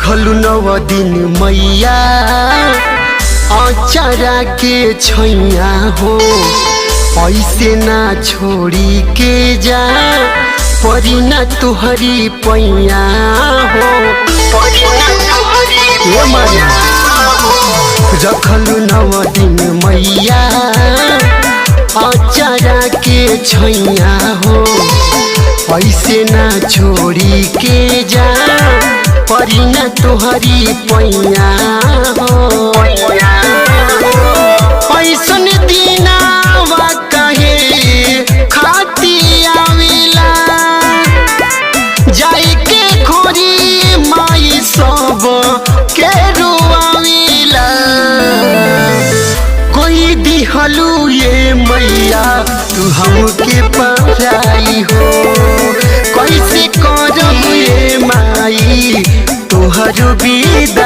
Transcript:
रखलु 9 दिन मैया अचारा के छैया हो, ऐसे ना छोड़ी के जा परी ना तुहरी पैया हो। रखलु 9 दिन मैया अचारा के छैया हो, ऐसे ना छोड़ी के जा परी ना तुहरी पैया हो। ऐसन दिनावा कहे खाती आवेला, जाई के खोरी माई सब के रुआवेला। कोई दिहलू ये मैया तू हमके पराई हो, कैसे करब ये माई तोहर विदाई